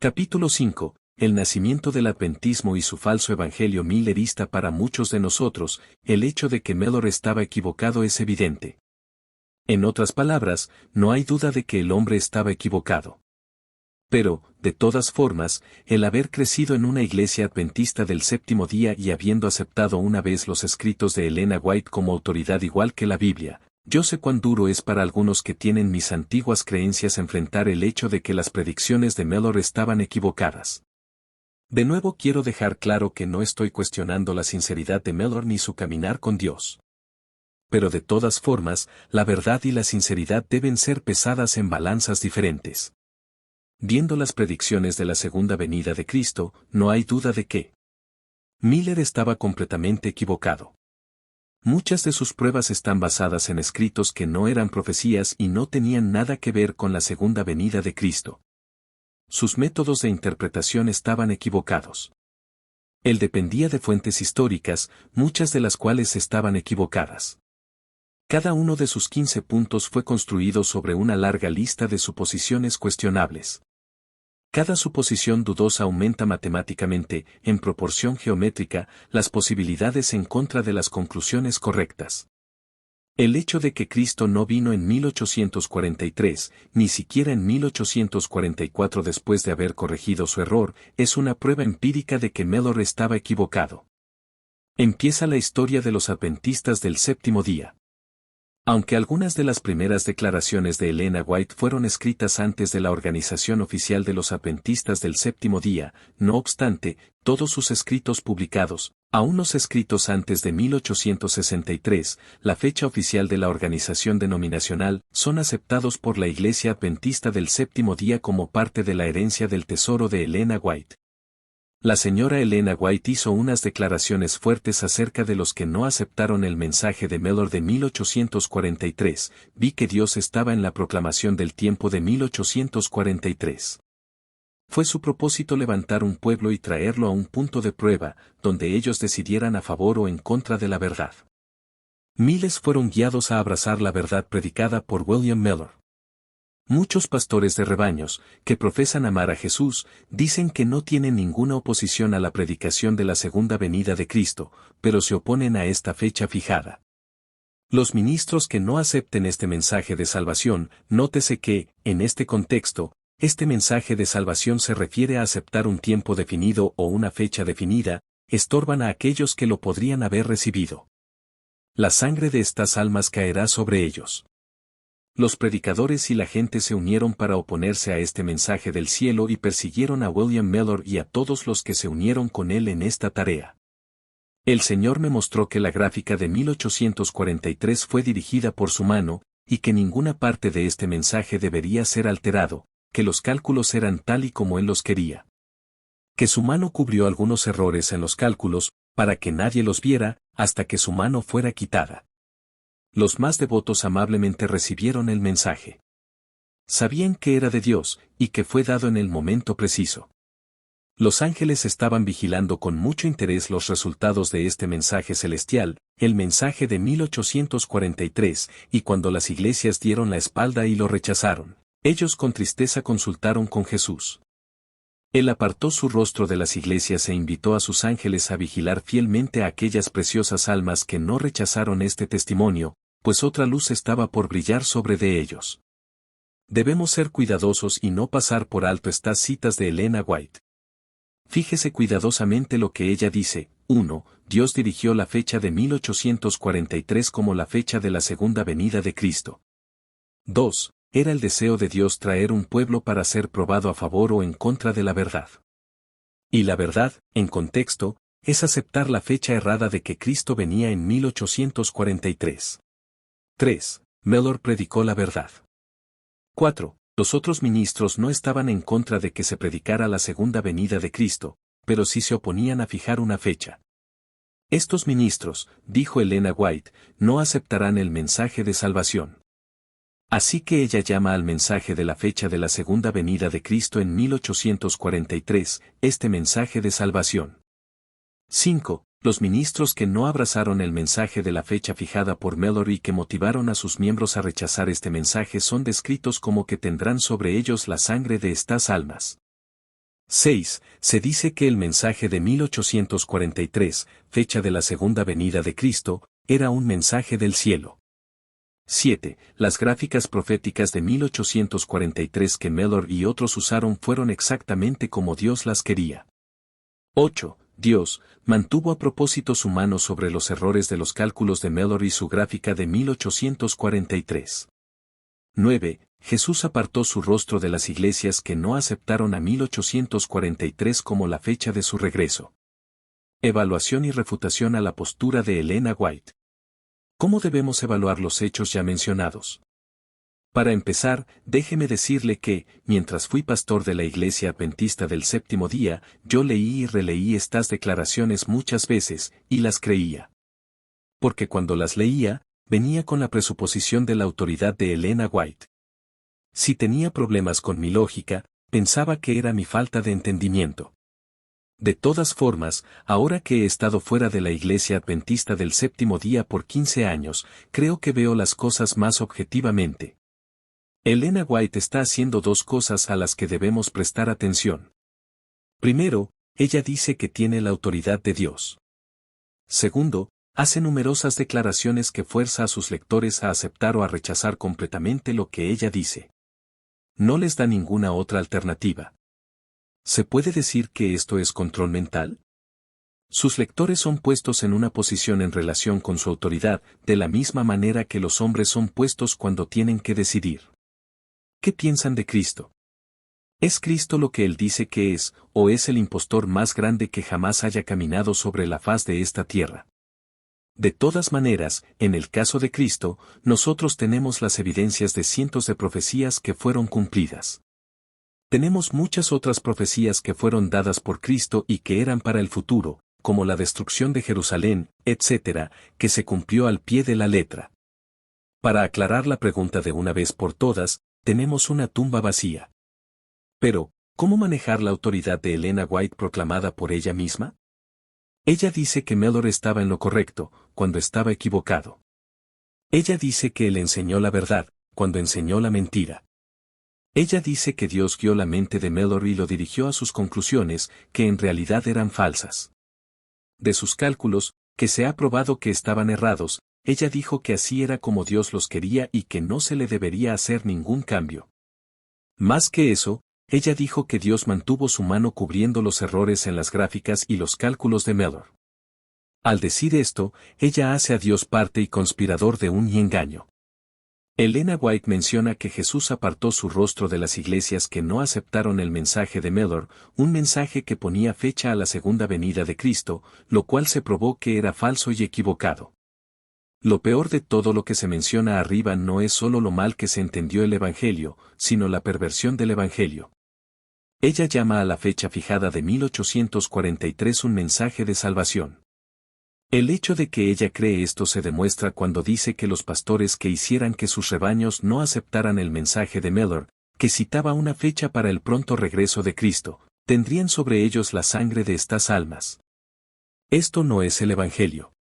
Capítulo 5. El nacimiento del adventismo y su falso evangelio millerista. Para muchos de nosotros, el hecho de que Mellor estaba equivocado es evidente. En otras palabras, no hay duda de que el hombre estaba equivocado. Pero, de todas formas, el haber crecido en una iglesia adventista del séptimo día y habiendo aceptado una vez los escritos de Elena White como autoridad igual que la Biblia, yo sé cuán duro es para algunos que tienen mis antiguas creencias enfrentar el hecho de que las predicciones de Mellor estaban equivocadas. De nuevo quiero dejar claro que no estoy cuestionando la sinceridad de Mellor ni su caminar con Dios. Pero de todas formas, la verdad y la sinceridad deben ser pesadas en balanzas diferentes. Viendo las predicciones de la segunda venida de Cristo, no hay duda de que Miller estaba completamente equivocado. Muchas de sus pruebas están basadas en escritos que no eran profecías y no tenían nada que ver con la segunda venida de Cristo. Sus métodos de interpretación estaban equivocados. Él dependía de fuentes históricas, muchas de las cuales estaban equivocadas. Cada uno de sus 15 puntos fue construido sobre una larga lista de suposiciones cuestionables. Cada suposición dudosa aumenta matemáticamente, en proporción geométrica, las posibilidades en contra de las conclusiones correctas. El hecho de que Cristo no vino en 1843, ni siquiera en 1844 después de haber corregido su error, es una prueba empírica de que Mellor estaba equivocado. Empieza la historia de los adventistas del séptimo día. Aunque algunas de las primeras declaraciones de Elena White fueron escritas antes de la organización oficial de los adventistas del séptimo día, no obstante, todos sus escritos publicados, aún los escritos antes de 1863, la fecha oficial de la organización denominacional, son aceptados por la Iglesia Adventista del séptimo día como parte de la herencia del tesoro de Elena White. La señora Elena White hizo unas declaraciones fuertes acerca de los que no aceptaron el mensaje de Mellor de 1843. Vi que Dios estaba en la proclamación del tiempo de 1843. Fue su propósito levantar un pueblo y traerlo a un punto de prueba, donde ellos decidieran a favor o en contra de la verdad. Miles fueron guiados a abrazar la verdad predicada por William Mellor. Muchos pastores de rebaños, que profesan amar a Jesús, dicen que no tienen ninguna oposición a la predicación de la segunda venida de Cristo, pero se oponen a esta fecha fijada. Los ministros que no acepten este mensaje de salvación, nótese que, en este contexto, este mensaje de salvación se refiere a aceptar un tiempo definido o una fecha definida, estorban a aquellos que lo podrían haber recibido. La sangre de estas almas caerá sobre ellos. Los predicadores y la gente se unieron para oponerse a este mensaje del cielo y persiguieron a William Mellor y a todos los que se unieron con él en esta tarea. El Señor me mostró que la gráfica de 1843 fue dirigida por su mano, y que ninguna parte de este mensaje debería ser alterado, que los cálculos eran tal y como Él los quería. Que su mano cubrió algunos errores en los cálculos, para que nadie los viera, hasta que su mano fuera quitada. Los más devotos amablemente recibieron el mensaje. Sabían que era de Dios, y que fue dado en el momento preciso. Los ángeles estaban vigilando con mucho interés los resultados de este mensaje celestial, el mensaje de 1843, y cuando las iglesias dieron la espalda y lo rechazaron, ellos con tristeza consultaron con Jesús. Él apartó su rostro de las iglesias e invitó a sus ángeles a vigilar fielmente a aquellas preciosas almas que no rechazaron este testimonio, pues otra luz estaba por brillar sobre de ellos. Debemos ser cuidadosos y no pasar por alto estas citas de Elena White. Fíjese cuidadosamente lo que ella dice. 1. Dios dirigió la fecha de 1843 como la fecha de la segunda venida de Cristo. 2. Era el deseo de Dios traer un pueblo para ser probado a favor o en contra de la verdad. Y la verdad, en contexto, es aceptar la fecha errada de que Cristo venía en 1843. 3. Mellor predicó la verdad. 4. Los otros ministros no estaban en contra de que se predicara la segunda venida de Cristo, pero sí se oponían a fijar una fecha. Estos ministros, dijo Elena White, no aceptarán el mensaje de salvación. Así que ella llama al mensaje de la fecha de la segunda venida de Cristo en 1843, este mensaje de salvación. 5. Los ministros que no abrazaron el mensaje de la fecha fijada por Mellor y que motivaron a sus miembros a rechazar este mensaje son descritos como que tendrán sobre ellos la sangre de estas almas. 6. Se dice que el mensaje de 1843, fecha de la segunda venida de Cristo, era un mensaje del cielo. 7. Las gráficas proféticas de 1843 que Mellor y otros usaron fueron exactamente como Dios las quería. 8. Dios mantuvo a propósitos humanos sobre los errores de los cálculos de Mellor y su gráfica de 1843. 9. Jesús apartó su rostro de las iglesias que no aceptaron a 1843 como la fecha de su regreso. Evaluación y refutación a la postura de Elena White. ¿Cómo debemos evaluar los hechos ya mencionados? Para empezar, déjeme decirle que, mientras fui pastor de la Iglesia Adventista del Séptimo Día, yo leí y releí estas declaraciones muchas veces, y las creía. Porque cuando las leía, venía con la presuposición de la autoridad de Elena White. Si tenía problemas con mi lógica, pensaba que era mi falta de entendimiento. De todas formas, ahora que he estado fuera de la Iglesia Adventista del Séptimo Día por 15 años, creo que veo las cosas más objetivamente. Elena White está haciendo dos cosas a las que debemos prestar atención. Primero, ella dice que tiene la autoridad de Dios. Segundo, hace numerosas declaraciones que fuerza a sus lectores a aceptar o a rechazar completamente lo que ella dice. No les da ninguna otra alternativa. ¿Se puede decir que esto es control mental? Sus lectores son puestos en una posición en relación con su autoridad, de la misma manera que los hombres son puestos cuando tienen que decidir. ¿Qué piensan de Cristo? ¿Es Cristo lo que él dice que es, o es el impostor más grande que jamás haya caminado sobre la faz de esta tierra? De todas maneras, en el caso de Cristo, nosotros tenemos las evidencias de cientos de profecías que fueron cumplidas. Tenemos muchas otras profecías que fueron dadas por Cristo y que eran para el futuro, como la destrucción de Jerusalén, etc., que se cumplió al pie de la letra. Para aclarar la pregunta de una vez por todas, tenemos una tumba vacía. Pero, ¿cómo manejar la autoridad de Elena White proclamada por ella misma? Ella dice que Mellor estaba en lo correcto, cuando estaba equivocado. Ella dice que él enseñó la verdad, cuando enseñó la mentira. Ella dice que Dios guió la mente de Mellor y lo dirigió a sus conclusiones, que en realidad eran falsas. De sus cálculos, que se ha probado que estaban errados, ella dijo que así era como Dios los quería y que no se le debería hacer ningún cambio. Más que eso, ella dijo que Dios mantuvo su mano cubriendo los errores en las gráficas y los cálculos de Mellor. Al decir esto, ella hace a Dios parte y conspirador de un engaño. Elena White menciona que Jesús apartó su rostro de las iglesias que no aceptaron el mensaje de Mellor, un mensaje que ponía fecha a la segunda venida de Cristo, lo cual se probó que era falso y equivocado. Lo peor de todo lo que se menciona arriba no es solo lo mal que se entendió el Evangelio, sino la perversión del Evangelio. Ella llama a la fecha fijada de 1843 un mensaje de salvación. El hecho de que ella cree esto se demuestra cuando dice que los pastores que hicieran que sus rebaños no aceptaran el mensaje de Mellor, que citaba una fecha para el pronto regreso de Cristo, tendrían sobre ellos la sangre de estas almas. Esto no es el Evangelio.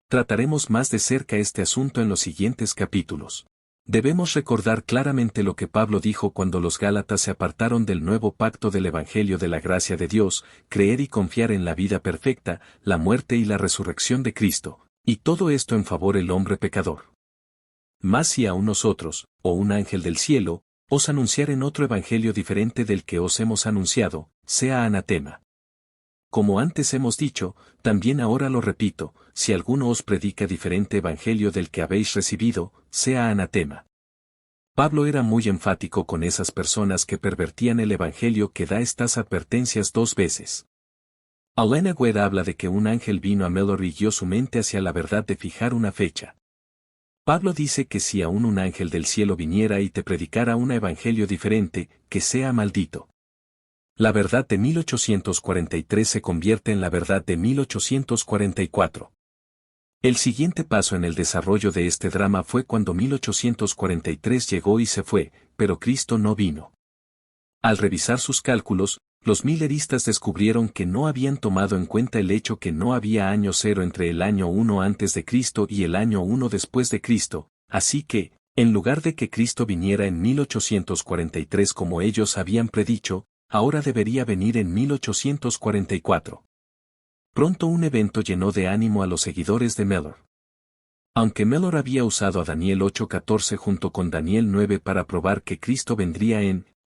Trataremos más de cerca este asunto en los siguientes capítulos. Debemos recordar claramente lo que Pablo dijo cuando los Gálatas se apartaron del nuevo pacto del Evangelio de la gracia de Dios, creer y confiar en la vida perfecta, la muerte y la resurrección de Cristo, y todo esto en favor del hombre pecador. Mas si aún nosotros, o un ángel del cielo, os anunciaren otro evangelio diferente del que os hemos anunciado, sea anatema. Como antes hemos dicho, también ahora lo repito, si alguno os predica diferente evangelio del que habéis recibido, sea anatema. Pablo era muy enfático con esas personas que pervertían el evangelio que da estas advertencias dos veces. Elena White habla de que un ángel vino a Mellor y guió su mente hacia la verdad de fijar una fecha. Pablo dice que si aún un ángel del cielo viniera y te predicara un evangelio diferente, que sea maldito. La verdad de 1843 se convierte en la verdad de 1844. El siguiente paso en el desarrollo de este drama fue cuando 1843 llegó y se fue, pero Cristo no vino. Al revisar sus cálculos, los milleristas descubrieron que no habían tomado en cuenta el hecho que no había año cero entre el año 1 antes de Cristo y el año 1 después de Cristo, así que, en lugar de que Cristo viniera en 1843 como ellos habían predicho, ahora debería venir en 1844. Pronto un evento llenó de ánimo a los seguidores de Mellor. Aunque Mellor había usado a Daniel 8:14 junto con Daniel 9 para probar que Cristo vendría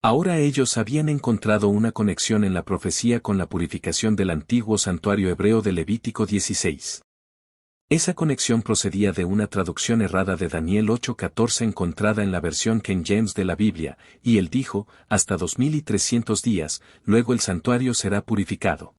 ahora ellos habían encontrado una conexión en la profecía con la purificación del antiguo santuario hebreo de Levítico 16. Esa conexión procedía de una traducción errada de Daniel 8:14 encontrada en la versión King James de la Biblia, y él dijo, hasta 2300 días, luego el santuario será purificado.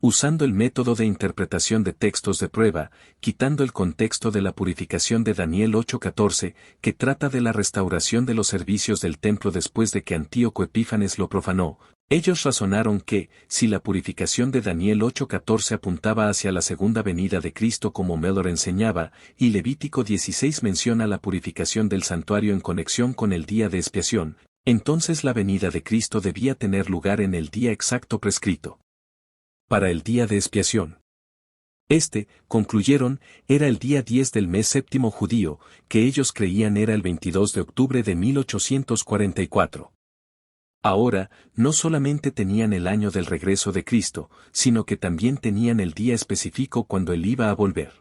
Usando el método de interpretación de textos de prueba, quitando el contexto de la purificación de Daniel 8:14, que trata de la restauración de los servicios del templo después de que Antíoco Epífanes lo profanó, ellos razonaron que, si la purificación de Daniel 8:14 apuntaba hacia la segunda venida de Cristo como Mellor enseñaba, y Levítico 16 menciona la purificación del santuario en conexión con el día de expiación, entonces la venida de Cristo debía tener lugar en el día exacto prescrito. Para el día de expiación. Concluyeron, era el día 10 del mes séptimo judío, que ellos creían era el 22 de octubre de 1844. Ahora, no solamente tenían el año del regreso de Cristo, sino que también tenían el día específico cuando él iba a volver.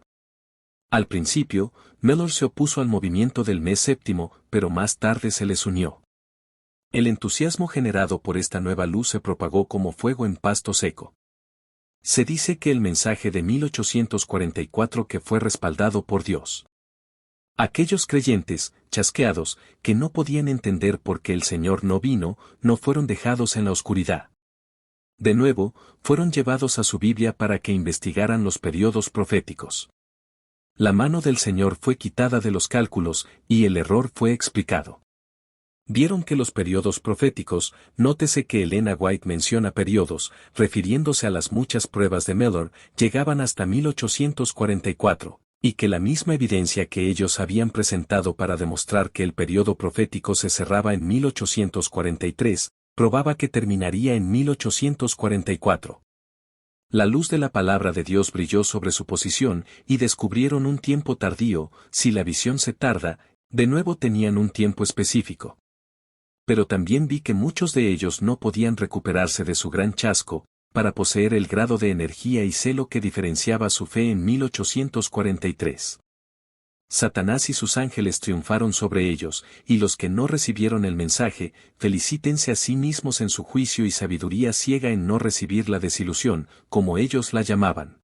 Al principio, Mellor se opuso al movimiento del mes séptimo, pero más tarde se les unió. El entusiasmo generado por esta nueva luz se propagó como fuego en pasto seco. Se dice que el mensaje de 1844 que fue respaldado por Dios. Aquellos creyentes, chasqueados, que no podían entender por qué el Señor no vino, no fueron dejados en la oscuridad. De nuevo, fueron llevados a su Biblia para que investigaran los periodos proféticos. La mano del Señor fue quitada de los cálculos, y el error fue explicado. Vieron que los periodos proféticos, nótese que Elena White menciona periodos, refiriéndose a las muchas pruebas de Mellor, llegaban hasta 1844. Y que la misma evidencia que ellos habían presentado para demostrar que el periodo profético se cerraba en 1843, probaba que terminaría en 1844. La luz de la palabra de Dios brilló sobre su posición y descubrieron un tiempo tardío, si la visión se tarda, de nuevo tenían un tiempo específico. Pero también vi que muchos de ellos no podían recuperarse de su gran chasco, para poseer el grado de energía y celo que diferenciaba su fe en 1843. Satanás y sus ángeles triunfaron sobre ellos, y los que no recibieron el mensaje, felicítense a sí mismos en su juicio y sabiduría ciega en no recibir la desilusión, como ellos la llamaban.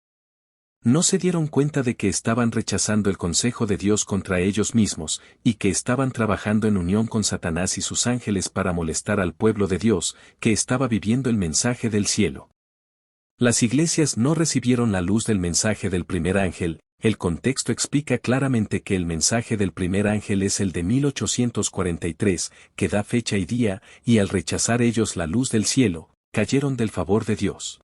No se dieron cuenta de que estaban rechazando el consejo de Dios contra ellos mismos, y que estaban trabajando en unión con Satanás y sus ángeles para molestar al pueblo de Dios, que estaba viviendo el mensaje del cielo. Las iglesias no recibieron la luz del mensaje del primer ángel. El contexto explica claramente que el mensaje del primer ángel es el de 1843, que da fecha y día, y al rechazar ellos la luz del cielo, cayeron del favor de Dios.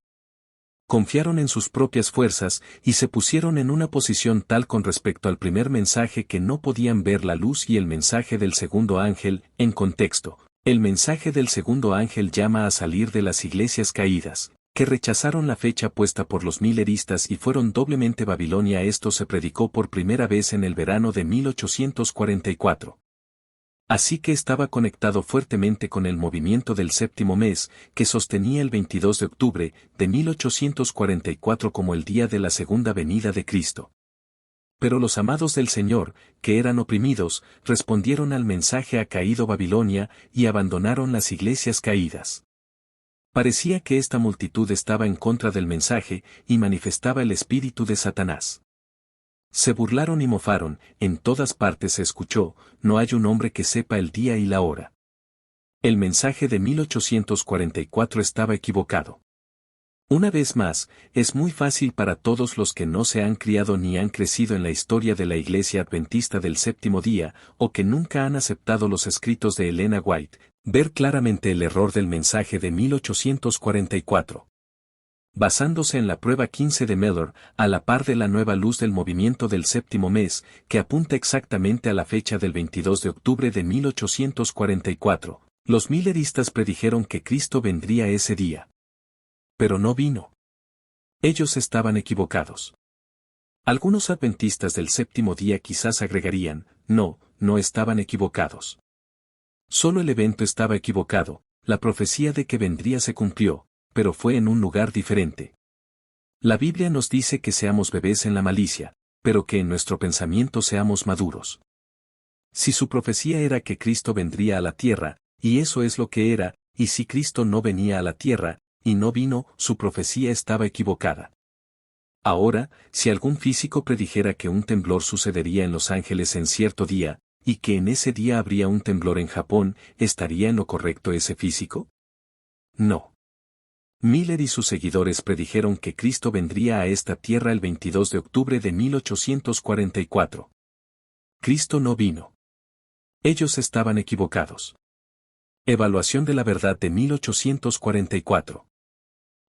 Confiaron en sus propias fuerzas, y se pusieron en una posición tal con respecto al primer mensaje que no podían ver la luz y el mensaje del segundo ángel. En contexto, el mensaje del segundo ángel llama a salir de las iglesias caídas, que rechazaron la fecha puesta por los mileristas y fueron doblemente Babilonia. Esto se predicó por primera vez en el verano de 1844. Así que estaba conectado fuertemente con el movimiento del séptimo mes, que sostenía el 22 de octubre de 1844 como el día de la segunda venida de Cristo. Pero los amados del Señor, que eran oprimidos, respondieron al mensaje "ha caído Babilonia", y abandonaron las iglesias caídas. Parecía que esta multitud estaba en contra del mensaje, y manifestaba el espíritu de Satanás. Se burlaron y mofaron, en todas partes se escuchó, no hay un hombre que sepa el día y la hora. El mensaje de 1844 estaba equivocado. Una vez más, es muy fácil para todos los que no se han criado ni han crecido en la historia de la Iglesia Adventista del Séptimo Día, o que nunca han aceptado los escritos de Elena White, ver claramente el error del mensaje de 1844. Basándose en la prueba 15 de Mellor, a la par de la nueva luz del movimiento del séptimo mes, que apunta exactamente a la fecha del 22 de octubre de 1844, los milleristas predijeron que Cristo vendría ese día. Pero no vino. Ellos estaban equivocados. Algunos adventistas del séptimo día quizás agregarían, no estaban equivocados. Solo el evento estaba equivocado, la profecía de que vendría se cumplió, pero fue en un lugar diferente. La Biblia nos dice que seamos bebés en la malicia, pero que en nuestro pensamiento seamos maduros. Si su profecía era que Cristo vendría a la tierra, y eso es lo que era, y si Cristo no venía a la tierra, y no vino, su profecía estaba equivocada. Ahora, si algún físico predijera que un temblor sucedería en Los Ángeles en cierto día, y que en ese día habría un temblor en Japón, ¿estaría en lo correcto ese físico? No. Miller y sus seguidores predijeron que Cristo vendría a esta tierra el 22 de octubre de 1844. Cristo no vino. Ellos estaban equivocados. Evaluación de la verdad de 1844.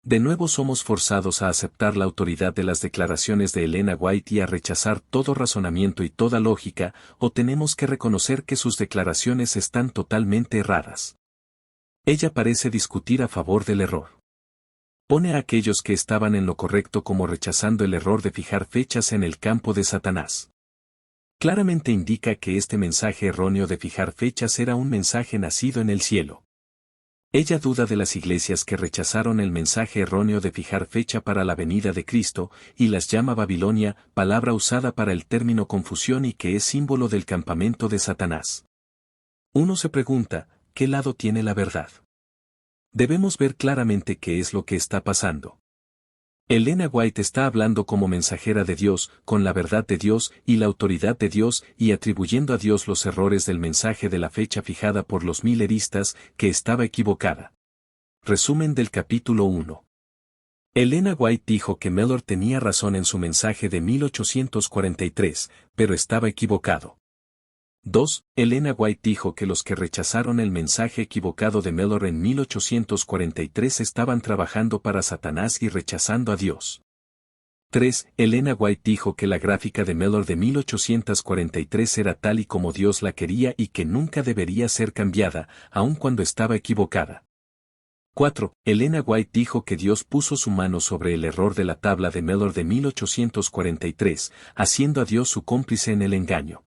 De nuevo somos forzados a aceptar la autoridad de las declaraciones de Elena White y a rechazar todo razonamiento y toda lógica, o tenemos que reconocer que sus declaraciones están totalmente erradas. Ella parece discutir a favor del error. Pone a aquellos que estaban en lo correcto como rechazando el error de fijar fechas en el campo de Satanás. Claramente indica que este mensaje erróneo de fijar fechas era un mensaje nacido en el cielo. Ella duda de las iglesias que rechazaron el mensaje erróneo de fijar fecha para la venida de Cristo, y las llama Babilonia, palabra usada para el término confusión y que es símbolo del campamento de Satanás. Uno se pregunta, ¿qué lado tiene la verdad? Debemos ver claramente qué es lo que está pasando. Elena White está hablando como mensajera de Dios, con la verdad de Dios y la autoridad de Dios y atribuyendo a Dios los errores del mensaje de la fecha fijada por los milleristas, que estaba equivocada. Resumen del capítulo 1. Elena White dijo que Mellor tenía razón en su mensaje de 1843, pero estaba equivocado. 2. Elena White dijo que los que rechazaron el mensaje equivocado de Mellor en 1843 estaban trabajando para Satanás y rechazando a Dios. 3. Elena White dijo que la gráfica de Mellor de 1843 era tal y como Dios la quería y que nunca debería ser cambiada, aun cuando estaba equivocada. 4. Elena White dijo que Dios puso su mano sobre el error de la tabla de Mellor de 1843, haciendo a Dios su cómplice en el engaño.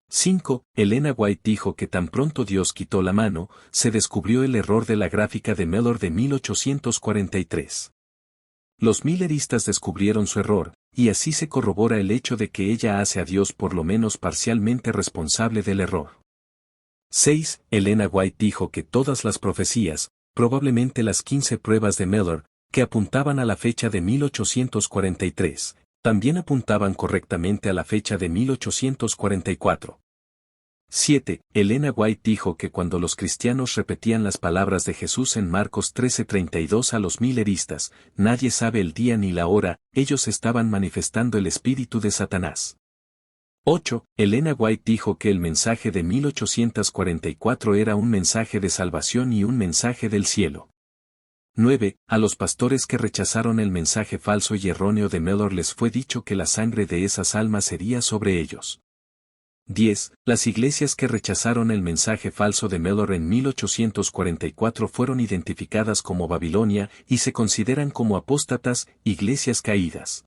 5. Elena White dijo que tan pronto Dios quitó la mano, se descubrió el error de la gráfica de Mellor de 1843. Los milleristas descubrieron su error, y así se corrobora el hecho de que ella hace a Dios por lo menos parcialmente responsable del error. 6. Elena White dijo que todas las profecías, probablemente las 15 pruebas de Mellor, que apuntaban a la fecha de 1843, también apuntaban correctamente a la fecha de 1844. 7. Elena White dijo que cuando los cristianos repetían las palabras de Jesús en Marcos 13:32 a los milleristas, nadie sabe el día ni la hora, ellos estaban manifestando el espíritu de Satanás. 8. Elena White dijo que el mensaje de 1844 era un mensaje de salvación y un mensaje del cielo. 9. A los pastores que rechazaron el mensaje falso y erróneo de Mellor les fue dicho que la sangre de esas almas sería sobre ellos. 10. Las iglesias que rechazaron el mensaje falso de Mellor en 1844 fueron identificadas como Babilonia y se consideran como apóstatas, iglesias caídas.